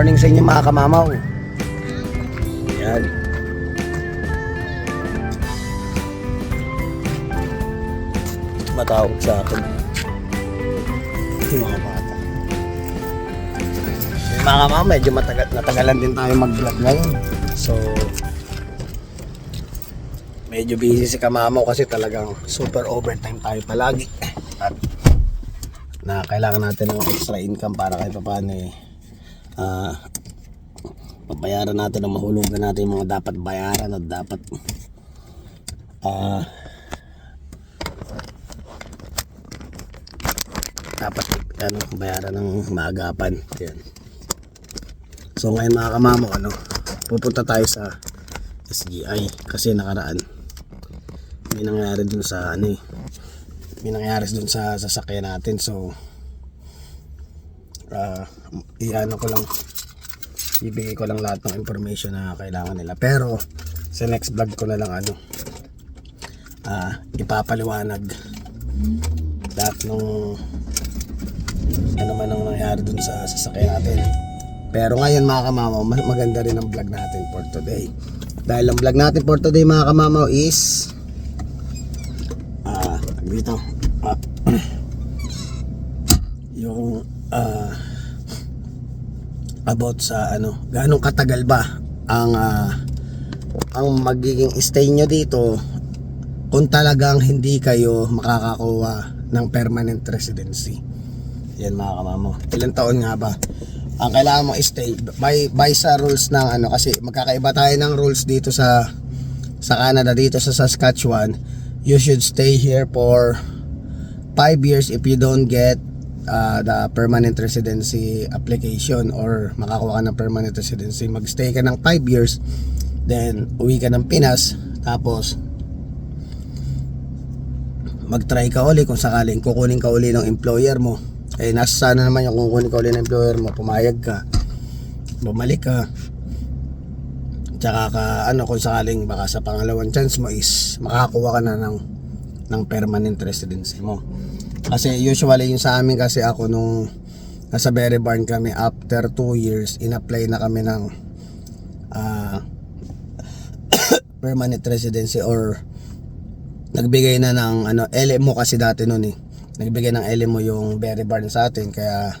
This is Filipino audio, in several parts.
morning sa inyo mga kamamaw. Yan. Matawag sa akin yung mga bata. Yung mga kamamaw, medyo natagalan din tayo mag-vlog ngayon. So medyo busy si kamamaw kasi talagang super overtime tayo palagi. At na kailangan natin ng extra income para kahit paano pabayaran natin ang mahulugan natin yung mga dapat bayaran at dapat bayaran ng maagapan. Yan. So ngayon mga kamamo, pupunta tayo sa SGI kasi nakaraan may nangyari dun sa may nangyari dun sa sasakyan natin. So ibigay ko lang lahat ng information na kailangan nila, pero sa next vlog ko na lang ipapaliwanag lahat ng man ang nangyari dun sa sasakyan natin. Pero ngayon mga kamamaw, maganda rin ang vlog natin for today, dahil ang vlog natin for today mga kamamaw is dito yung about sa gaano katagal ba ang magiging stay nyo dito kung talagang hindi kayo makakakuha ng permanent residency. Yan mga kamamo, ilang taon nga ba ang kailangan mong stay by sa rules ng kasi magkakaiba tayo ng rules dito sa Canada. Dito sa Saskatchewan, you should stay here for 5 years if you don't get the permanent residency application or makakuha ka ng permanent residency. Magstay ka ng 5 years, then uwi ka ng Pinas, tapos mag-try ka uli kung sakaling kukunin ka uli ng employer mo. Nasa sana naman yung kukunin ka uli ng employer mo, pumayag ka, bumalik ka, tsaka ka kung sakaling baka sa pangalawang chance mo is makakuha ka na ng permanent residency mo. Kasi usually yung sa amin, kasi ako nung nasa Berry Barn kami, after 2 years in-apply na kami ng permanent residency, or nagbigay na ng LMO kasi dati noon nagbigay ng LMO yung Berry Barn sa atin, kaya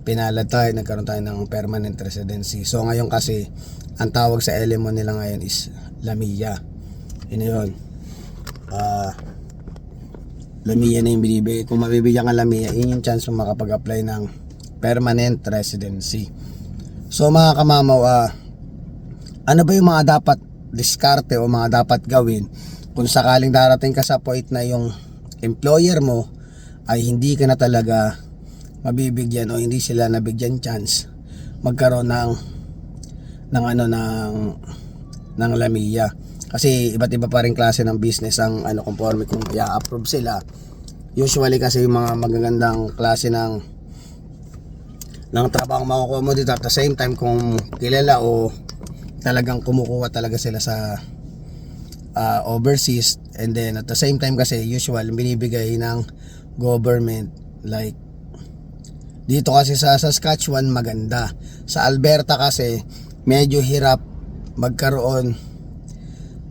pinalad tayo, nagkaroon tayo ng permanent residency. So ngayon kasi ang tawag sa LMO nila ngayon is Lamia. Yun Lamia na yung binibigay. Kung mabibigyan ka Lamia, yun yung chance mo makapag-apply ng permanent residency. So mga kamamaw, ano ba yung mga dapat diskarte o mga dapat gawin kung sakaling darating ka sa point na yung employer mo ay hindi ka na talaga mabibigyan o hindi sila nabigyan chance magkaroon ng Lamia. Kasi iba't iba pa rin klase ng business ang conforme kung i-approve sila. Usually kasi yung mga magagandang klase ng trabaho makukuha mo dito, at the same time kung kilala o talagang kumukuha talaga sila sa overseas, and then at the same time kasi usual binibigay ng government. Like dito kasi sa Saskatchewan maganda, sa Alberta kasi medyo hirap magkaroon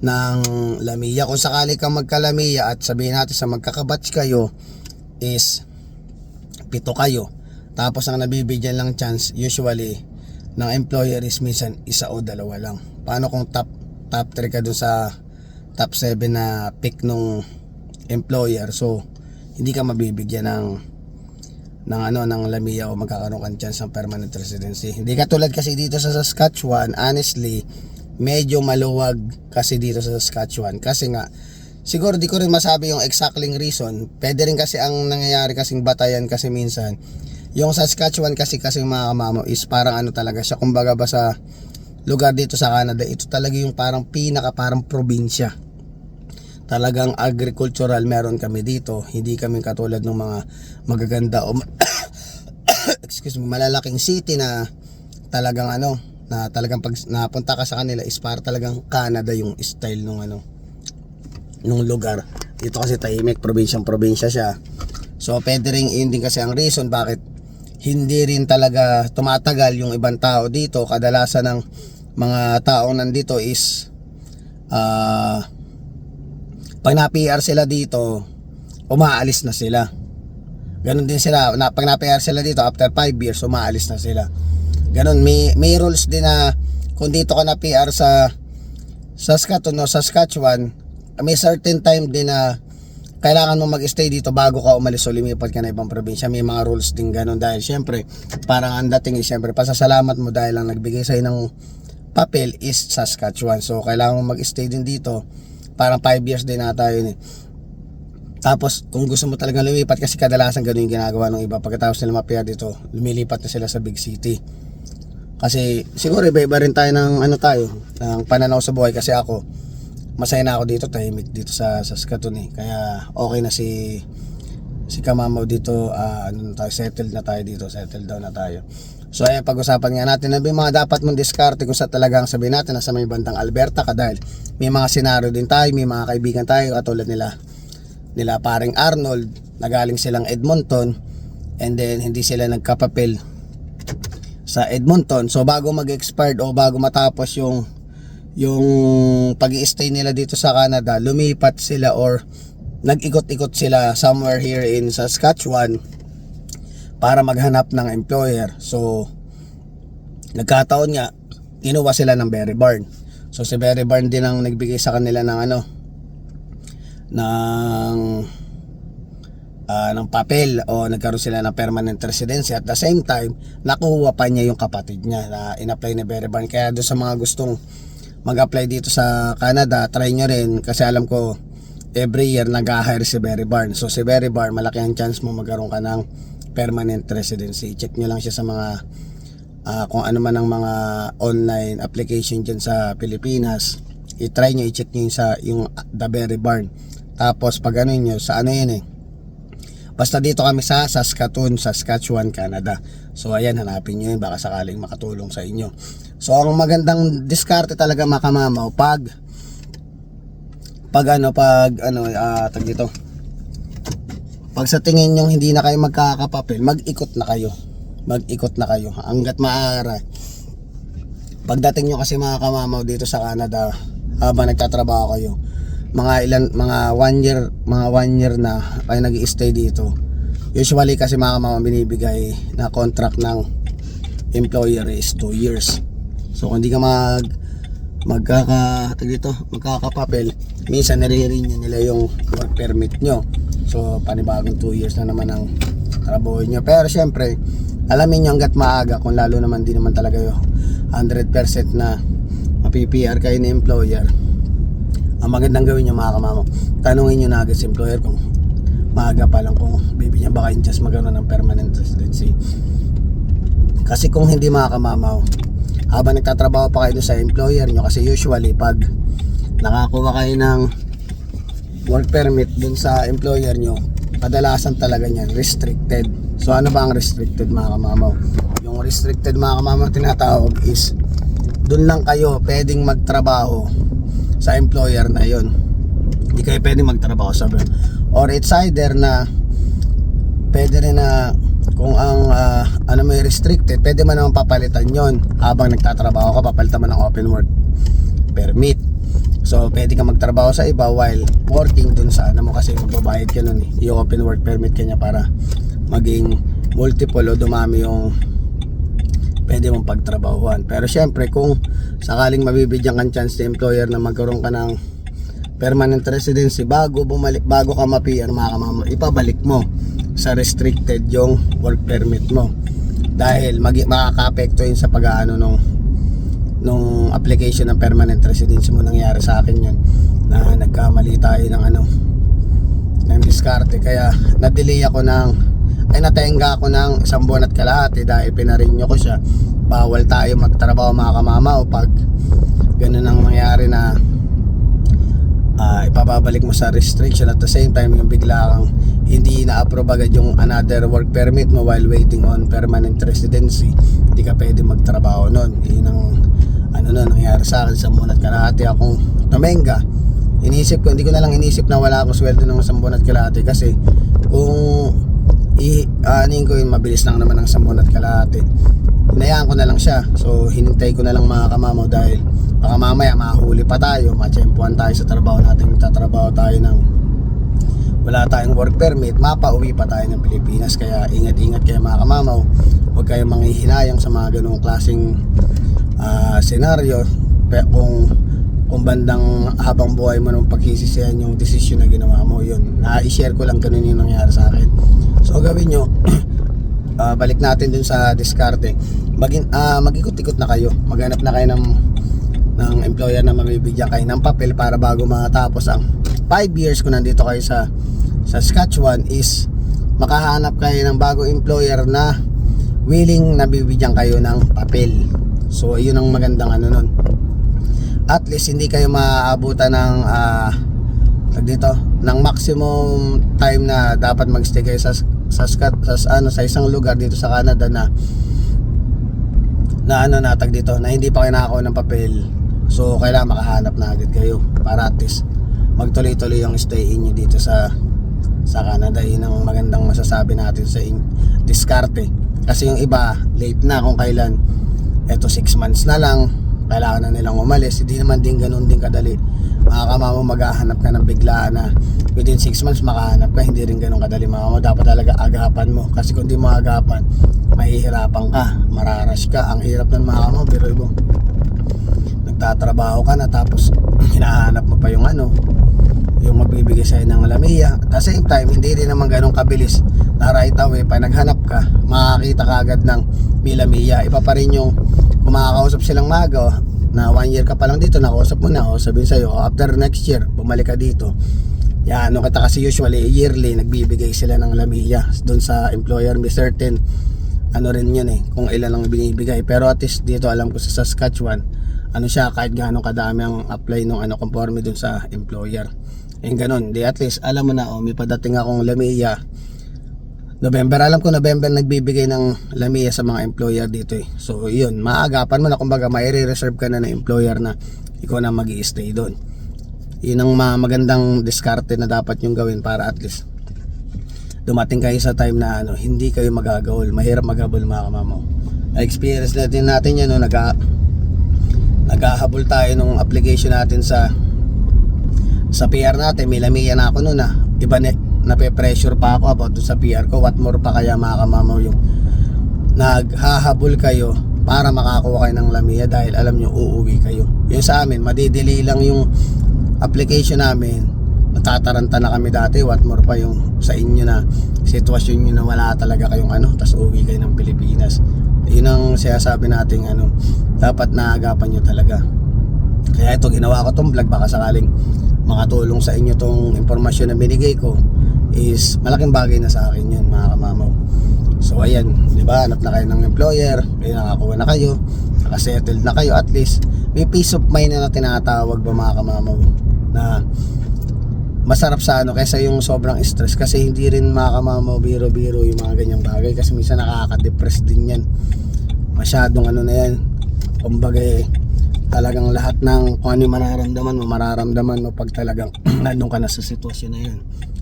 ng Lamia. Kung sakali kang magka-Lamia at sabihin natin sa magkakabatch kayo is 7 kayo, tapos ang nabibigyan lang chance usually ng employer is minsan 1 o 2 lang. Paano kung top 3 ka dun sa top 7 na pick nung employer? So hindi ka mabibigyan ng Lamia o magkakaroon kang chance ng permanent residency. Hindi katulad kasi dito sa Saskatchewan, honestly medyo maluwag kasi dito sa Saskatchewan. Kasi nga siguro di ko rin masabi yung exactly reason. Pwede rin kasi ang nangyayari kasing batayan kasi minsan yung Saskatchewan kasi mga kamamo is parang talaga siya, kumbaga ba sa lugar dito sa Canada, ito talaga yung parang parang probinsya. Talagang agricultural meron kami dito. Hindi kami katulad ng mga magaganda o malalaking city na talagang na talagang pag napunta ka sa kanila is para talagang Canada yung style nung lugar. Dito kasi tahimik, probinsya siya. So pwede rin yun din kasi ang reason bakit hindi rin talaga tumatagal yung ibang tao dito. Kadalasan ng mga taong nandito is pag na-PR sila dito, umaalis na sila. Ganon din sila, pag na-PR sila dito, after 5 years, umaalis na sila. Ganon, may rules din na kung dito ka na-PR sa Saskatoon o Saskatchewan, may certain time din na kailangan mo mag-stay dito bago ka umalis o lumipat ka na ibang probinsya. May mga rules din ganon dahil syempre, parang ang dating is syempre, pasasalamat mo dahil ang nagbigay sa'yo ng papel is Saskatchewan. So, kailangan mo mag-stay din dito. Parang 5 years din na tayo eh. Tapos, kung gusto mo talagang lumipat, kasi kadalasan ganun yung ginagawa ng iba. Pagkatapos nila ma-PR dito, lumilipat na sila sa big city. Kasi, siguro iba-iba rin tayo ng ng pananaw sa buhay. Kasi ako, masaya na ako dito, tahimik dito sa Saskatoon eh. Kaya, okay na si Kamamaw dito, settled na tayo dito, settled down na tayo. So ayan, pag-usapan nga natin na may mga dapat mong diskarte kung sa talagang sabihin natin nasa may bandang Alberta ka, dahil may mga senaryo din tayo, may mga kaibigan tayo katulad nila paring Arnold na galing silang Edmonton and then hindi sila nagkapapel sa Edmonton. So bago mag-expired o bago matapos yung pag-i-stay nila dito sa Canada, lumipat sila or nag-ikot-ikot sila somewhere here in Saskatchewan para maghanap ng employer. So nagkataon nga kinuha sila ng Berry Barn. So si Berry Barn din ang nagbigay sa kanila ng papel o nagkaroon sila ng permanent residency. At the same time, nakuha pa niya yung kapatid niya na in-apply ni Berry Barn. Kaya doon sa mga gustong mag-apply dito sa Canada, try nyo rin kasi alam ko every year nag-hire si Berry Barn. So si Berry Barn, malaki ang chance mo magkaroon ka ng permanent residency. Check nyo lang siya sa mga kung ano man ang mga online application dyan sa Pilipinas. I-try nyo, i-check nyo yung The Berry Barn. Tapos pag ano nyo, sa ano yun basta dito kami sa Saskatoon, Saskatchewan, Canada. So ayan, hanapin nyo yun, baka sakaling makatulong sa inyo. So ang magandang diskarte talaga mga kamamaw, pag sa tingin nyo hindi na kayo magkakapapel, mag-ikot na kayo hanggat maaari. Pagdating nyo kasi mga kamamaw dito sa Canada, habang nagtatrabaho kayo, mga 1 year na kayo nag-i-stay dito, usually kasi mga kamamaw binibigay na contract ng employer is 2 years. So kung hindi ka magkakapapel, minsan nire-renew nila yung work permit nyo. So panibagong 2 years na naman ang trabaho nyo. Pero syempre, alamin nyo hanggat maaga, kung lalo naman di naman talaga yung 100% na mapi-PR kayo ni employer, ang magandang gawin nyo mga kamamaw, tanungin nyo na agad si employer kung maaga pa lang kung bibigyan ba kayo just magkaroon ng permanent residency. Kasi kung hindi mga kamamaw, habang nagtatrabaho pa kayo sa employer nyo, kasi usually pag nakakuha kayo ng work permit dun sa employer nyo, kadalasan talaga niyan restricted. So ano ba ang restricted mga kamamaw? Yung restricted mga kamamaw tinatawag is dun lang kayo pwedeng magtrabaho sa employer na yon. Hindi kayo pwedeng magtrabaho sa or it's either na pwede rin na kung ang may restricted, pwede man naman papalitan yon habang nagtatrabaho ka, papalitan mo ng open work permit. So pwede ka magtrabaho sa iba while working dun sa mo, kasi magbabayad ka nun yung open work permit kanya para maging multiple o dumami yung pwede mong pagtrabahuan. Pero syempre kung sakaling mabibigyan kang chance ng employer na magkaroon ka ng permanent residency, bago ka ma-PR mga kamamaw, ipabalik mo sa restricted yung work permit mo, dahil makaka-apekto yun sa pag-aano nung application ng permanent residency mo. Nangyari sa akin yun na nagkamali tayo ng diskarte, kaya na-delay ako natenga ako ng 1 buwan at kalahati dahil pinarinyo ko siya. Bawal tayo magtrabaho mga kamamaw pag ganun ang mangyari na ipababalik mo sa restriction, at the same time yung bigla kang hindi na-approve agad yung another work permit mo while waiting on permanent residency, hindi ka pwede magtrabaho nun. Yun ang nangyari sa akin. 1 buwan at kalahati akong namenga. Hindi ko na lang inisip na wala akong sweldo ng 1 buwan at kalahati, kasi kung aanin ko yun, mabilis lang naman ng 10 at kalahati. Hinayaan ko na lang siya. So hinintay ko na lang mga kamamaw dahil baka mamaya mahuli pa tayo, matsyempuhan tayo sa trabaho natin, tatrabaho tayo ng wala tayong work permit, mapauwi pa tayo ng Pilipinas. Kaya ingat-ingat kayo mga kamamaw, huwag kayong manghihinayang sa mga ganung klaseng senaryo. Kung bandang habang buhay mo nung pagsisisihan yung desisyon na ginawa mo, yun, na-i-share ko lang ganun yung nangyari sa akin. So gawin nyo, balik natin dun sa diskarte. Mag-ikot-ikot na kayo, maghanap na kayo ng employer na mabibigyan kayo ng papel para bago matapos ang 5 years kung nandito kayo sa Saskatchewan, is makahanap kayo ng bagong employer na willing na bibigyan kayo ng papel. So yun ang magandang ano nun. At least hindi kayo maaabutan ng ng maximum time na dapat magstay kayo sa isang lugar dito sa Canada na hindi pa kayo nakakuha ng papel. So kailangan makahanap na agad kayo para at least magtuloy-tuloy yung stay nyo dito sa Canada. Yun ang magandang masasabi natin sa diskarte. Kasi yung iba late na kung kailan, eto 6 months na lang kailangan na nilang umalis. Hindi naman din ganun din kadali mga kamamo. Maghahanap ka ng biglaan na within 6 months makahanap ka, hindi rin ganun kadali mga kamamo. Dapat talaga agapan mo, kasi kung di mo agapan mahihirapan ka, mararash ka. Ang hirap ng mga kamamo, pero mo nagtatrabaho ka na tapos hinahanap mo pa yung yung magbibigay sa'yo ng lamiya. At the same time, hindi rin naman ganun kabilis na right away pa naghanap ka, makakita ka agad ng milamiya. Iba pa rin yung kumakausap silang maga na 1 year ka pa lang dito, nakausap mo na, o sabihin sa'yo after next year bumalik ka dito. Yan, kita kasi usually yearly nagbibigay sila ng lamiya doon sa employer. May certain rin yun kung ilan lang binibigay. Pero at least dito alam ko sa Saskatchewan, siya, kahit gaano kadami ang apply nung conforme doon sa employer. Yung ganun, di at least alam mo na, may padating akong lamiya November. Alam ko November nagbibigay ng lamiya sa mga employer dito So yun, maagapan mo na, kumbaga mai-reserve ka na ng employer na ikaw na mag-i-stay doon. Yun ang magandang diskarte na dapat yung gawin para at least dumating kayo sa time na hindi kayo magagawal. Mahirap maghabol mga kamamo. Na-experience natin yan naghahabol tayo nung application natin sa PR natin. May lamiya na ako noon iba nape-pressure pa ako about sa PR ko. What more pa kaya mga kamamaw yung naghahabol kayo para makakuha kayo ng lamiya dahil alam nyo uuwi kayo. Yung sa amin, madidelay lang yung application namin, natataranta na kami dati. What more pa yung sa inyo na sitwasyon nyo na wala talaga kayong tas uuwi kayo ng Pilipinas. Yun ang sinasabi natin dapat naagapan nyo talaga. Kaya ito, ginawa ko tong vlog, baka sakaling makatulong sa inyo tong impormasyon na binigay ko, is malaking bagay na sa akin yun mga kamamaw. So ayan, diba, hanap na kayo ng employer, kayo nakakuha na kayo, nakasettled na kayo, at least may peace of mind na tinatawag ba mga kamamaw, na masarap sa kaysa yung sobrang stress. Kasi hindi rin mga kamamaw biro-biro yung mga ganyang bagay, kasi minsan nakaka-depress din yan. Masyadong na yan, kumbaga talagang lahat ng kung ano yung mararamdaman mo pag talagang nandun ka na sa sitwasyon na yan.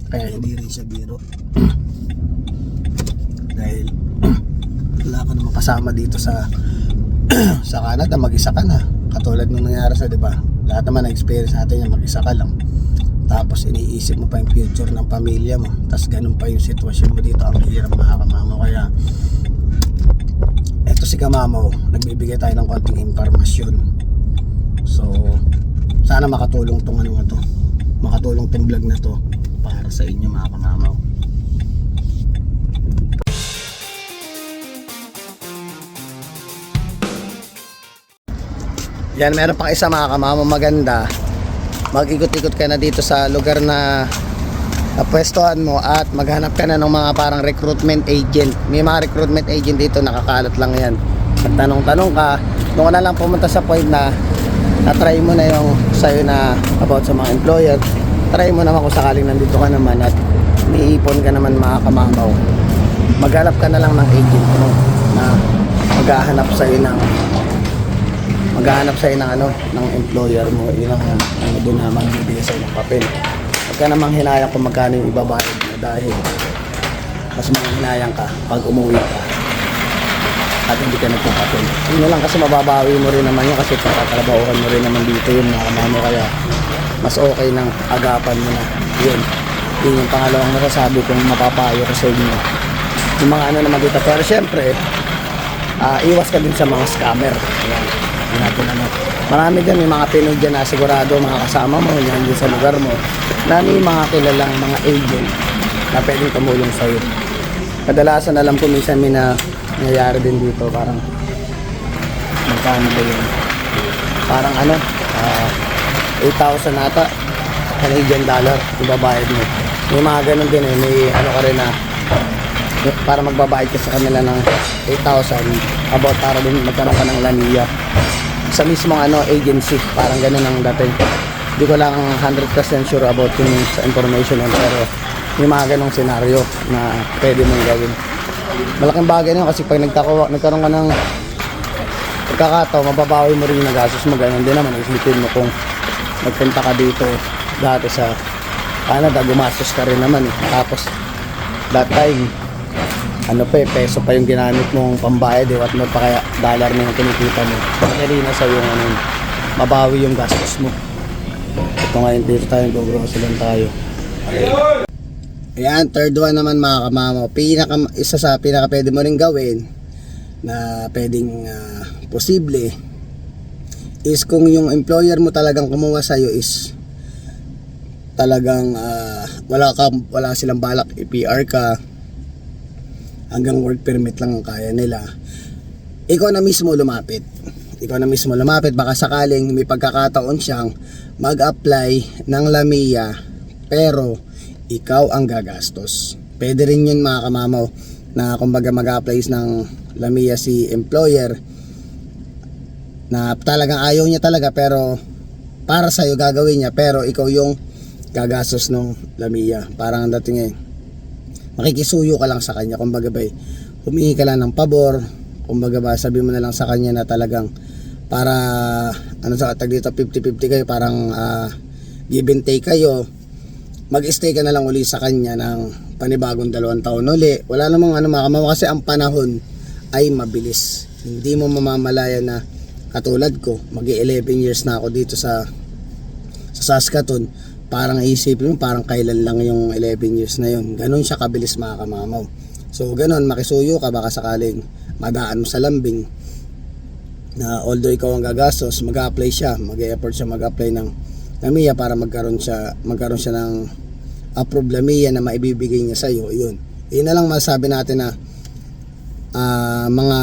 Kaya hindi rin siya biro. Dahil wala ka naman kasama dito sa Canada, mag-isa ka na. Katulad nung nangyari sa, diba, lahat naman na-experience natin yan, mag-isa ka lang. Tapos iniisip mo pa yung future ng pamilya mo, tapos ganun pa yung sitwasyon mo dito. Ang hirap mga kamamaw. Kaya eto si kamamaw, nagbibigay tayo ng konting impormasyon. So sana makatulong tong makatulong tong vlog na to para sa inyo mga kamamaw. Yan, meron pang isa mga kamamaw maganda. Mag-ikot-ikot ka na dito sa lugar na pwestuhan mo at maghanap ka na ng mga parang recruitment agent. May mga recruitment agent dito, nakakalat lang yan. Magtanong-tanong ka, doon ka na lang pumunta sa point na na-try mo na yung sa'yo na about sa mga employer. Try mo naman kung sakaling nandito ka naman at may-ipon ka naman mga kamamaw. Maghanap ka na lang ng agent mo na maghahanap sa'yo ng ng employer mo. Yun ang doon na magbibigay sa'yo ng papel. Huwag ka namang hinayang kung magkano yung ibabayad mo dahil mas manghinayang ka pag umuwi ka at hindi ka nagpapapel. Yun na lang kasi mababawi mo rin naman yun kasi pagkatrabahuhan mo rin naman dito yun mga kamamo, kaya mas okay nang agapan mo na yun. Yun yung pangalawang masasabi kong mapapayo ko sa inyo, yung mga ano naman dito. Pero syempre iwas ka din sa mga scammer. Ayan, yun natin ano. Marami dyan, may mga Pinoy dyan na sigurado mga kasama mo yan dyan sa lugar mo na may mga kilalang mga agent na pwedeng tumulong sa'yo. Kadalasan alam ko minsan may nangyayari din dito, parang magkano ba yun? Parang ano, 8,000 ata Canadian dollar ibabayad mo. May mga ganun din eh, may ano ka rin na para magbabayad ka sa kanila ng 8,000 about para din magkaroon ka ng laniya sa mismong ano agency, parang ganun ang dating. Hindi ko lang 100% sure about yung sa information yun, pero may mga ganong senaryo na pwede mong gawin. Malaking bagay na kasi pag nagkaroon ka ng pagkakataon, mababawi mo rin yung nagastos mo. Ganun din naman, isipin mo kung nagpunta ka dito dati sa Canada, gumastos ka rin naman eh. Tapos that time ano pa eh, peso pa yung ginamit mong pambayad eh, what more pa kaya dollar na yung kinikita mo. Madali na sa yung ano, mabawi yung gastos mo. Ito ngayon dito tayo, go-grocery lang tayo. Ayan, third one naman mga kamamo. Isa sa pinaka pwede mo rin gawin na pwedeng posible is kung yung employer mo talagang kumuha sa'yo is talagang wala silang balak i-PR ka, hanggang work permit lang ang kaya nila, ikaw na mismo lumapit. Baka sakaling may pagkakataon siyang mag-apply ng LAMIA pero ikaw ang gagastos. Pwede rin yun mga kamamaw, na kumbaga mag-apply ng LAMIA si employer na talagang ayaw niya talaga pero para sa'yo gagawin niya, pero ikaw yung gagastos ng LAMIA. Parang ang dating eh, makikisuyo ka lang sa kanya, kumbaga ba humingi ka lang ng pabor, kumbaga ba sabi mo na lang sa kanya na talagang para ano sa tag dito 50-50 kayo, parang give and take kayo, mag-stay ka na lang uli sa kanya ng panibagong 2 taon uli. Wala namang ano mga kamama, kasi ang panahon ay mabilis, hindi mo mamamalaya na katulad ko, mag-11 years na ako dito sa Saskatoon. Parang isipin mo, parang kailan lang yung 11 years na yun. Ganon siya kabilis mga kamamaw. So ganon, makisuyo ka, baka sakaling madaan mo sa lambing na although ikaw ang gagastos, mag-apply siya, mag-e-effort siya mag-apply ng LAMIA para magkaroon siya ng approved LAMIA na maibibigay niya sa iyo. Yun na lang masasabi natin na mga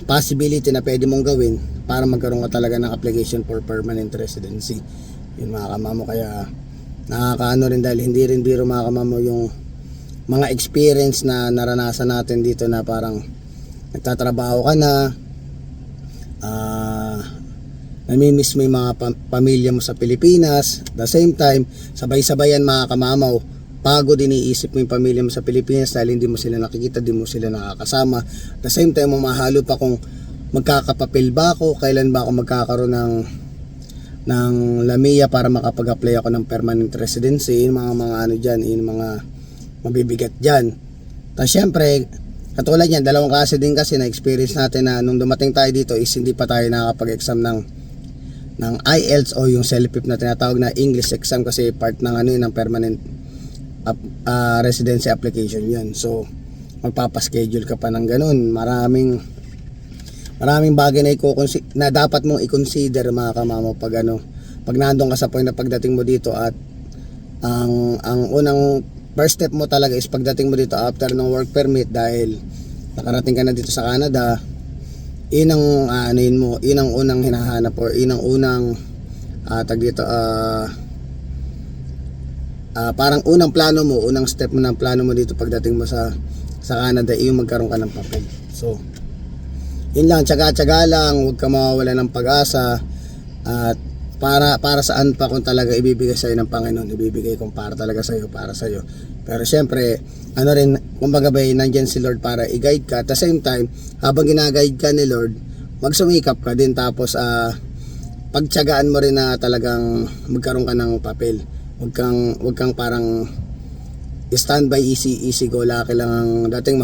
possibility na pwede mong gawin para magkaroon ka talaga ng application for permanent residency. Yun mga kamamo, kaya nakakaano rin dahil hindi rin biro mga kamamo yung mga experience na naranasan natin dito na parang nagtatrabaho ka na, namimiss mo yung mga pamilya mo sa Pilipinas, the same time sabay-sabayan mga kamamaw, pagod iniisip mo yung pamilya mo sa Pilipinas dahil hindi mo sila nakikita, hindi mo sila nakakasama, the same time mamahalo pa kung magkakapapil ba ako, kailan ba ako magkakaroon ng LAMIA para makapag-apply ako ng permanent residency. Yung mga ano dyan, yung mga mabibigat dyan. Tapos syempre katulad yan, dalawang klase din kasi na experience natin na nung dumating tayo dito is hindi pa tayo nakakapag-exam ng IELTS o yung CELPIP na tinatawag na English exam, kasi part ng ano yun, ng permanent residency application yun. So magpapaschedule ka pa ng ganun. Maraming bagay na dapat mong i-consider mga kamamo pag nandun ka sa point na pagdating mo dito, at ang unang first step mo talaga is pagdating mo dito after ng work permit, dahil nakarating ka na dito sa Canada, inang unang hinahanap or inang unang parang unang plano mo, unang step mo ng plano mo dito pagdating mo sa Canada, yung magkaroon ka ng papel. So yun lang, tsaga-tsaga lang, huwag ka mawawala ng pag-asa, at para saan pa kung talaga ibibigay sa'yo ng Panginoon, ibibigay kung para talaga sa'yo, para sa'yo. Pero syempre, ano rin, kumbaga ba, nandyan si Lord para i-guide ka. At the same time, habang gina-guide ka ni Lord, magsumikap ka din, tapos pagtsagaan mo rin na talagang magkaroon ka ng papel. Huwag kang parang standby, easy go, laki lang ang dating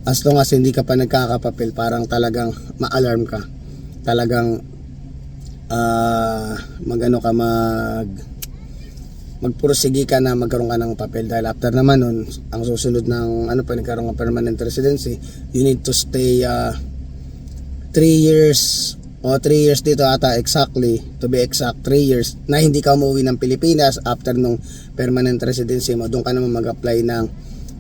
as long as hindi ka pa nagkakapapel, parang talagang ma-alarm ka, talagang magpursige ka na magkaroon ka ng papel, dahil after naman nun, ang susunod ng pa nagkaroon ng permanent residency, you need to stay 3 years o 3 years dito ata, exactly, to be exact 3 years na hindi ka umuwi ng Pilipinas. After nung permanent residency mo, doon ka naman mag-apply ng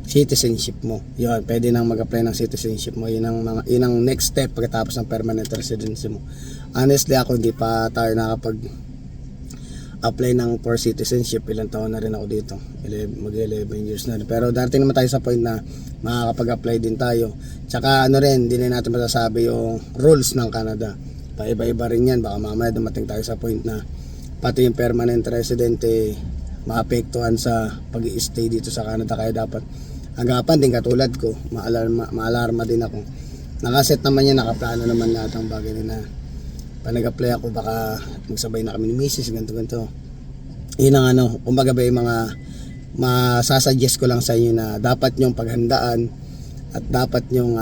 citizenship mo. Yun, pwede nang mag-apply ng citizenship mo. Yun ang next step pagkatapos ng permanent residency mo. Honestly, ako hindi pa tayo nakapag-apply ng for citizenship. Ilang taon na rin ako dito. Mag-11 years na rin. Pero darating naman tayo sa point na makakapag-apply din tayo. Tsaka hindi na natin masasabi yung rules ng Canada. Paiba-iba rin yan. Baka mamaya dumating tayo sa point na pati yung permanent resident maapektuhan sa pag-i-stay dito sa Canada. Kaya dapat agapan din katulad ko, maalarma din ako. Nakaset naman yan, nakaplano naman lahat ng bagay na pag nag-apply ako, baka magsabay na kami ni Mrs. ganito. Yun ang kumbaga ba yung mga masasuggest ko lang sa inyo na dapat nyong paghandaan at dapat nyong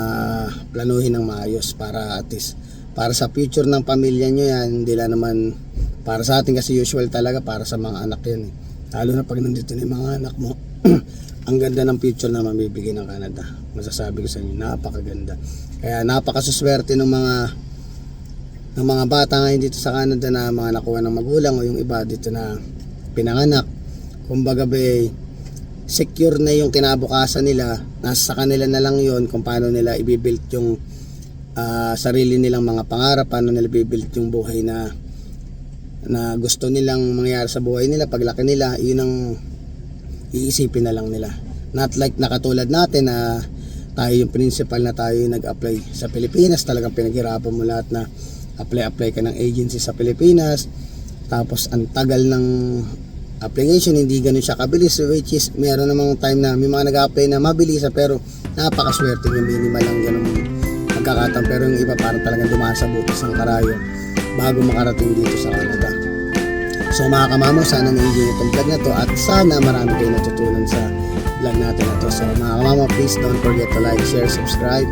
planuhin ng maayos para at least para sa future ng pamilya nyo yan. Hindi lang naman para sa atin kasi usual talaga para sa mga anak yan lalo na pag nandito na yung mga anak mo. Ang ganda ng future na mamibigay ng Canada, masasabi ko sa inyo, napakaganda. Kaya napakasuswerte ng mga bata ngayon dito sa Canada na mga nakuha ng magulang o yung iba dito na pinanganak. Kumbaga secure na yung kinabukasan nila, nasa kanila na lang yon kung paano nila i-build yung sarili nilang mga pangarap, paano nila i-build yung buhay na gusto nilang mangyari sa buhay nila paglaki nila. Yun ang iisipin na lang nila, not like nakatulad natin na tayo yung principal na tayo yung nag-apply sa Pilipinas. Talagang pinaghirapan mo lahat na apply ka ng agency sa Pilipinas, tapos ang tagal ng application, hindi ganun siya kabilis, which is meron namang time na may mga nag-apply na mabilis pero napakaswerte yung minimal lang ganun magkakataon. Pero yung iba parang talagang dumaan sa butas ng karayo bago makarating dito sa Canada. So mga kamamo, sana na-enjoy itong vlog na to at sana marami kayo natutunan sa vlog natin na to. So mga kamamo, please don't forget to like, share, subscribe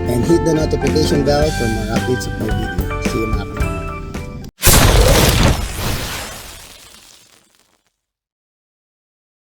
and hit the notification bell for more updates of my video.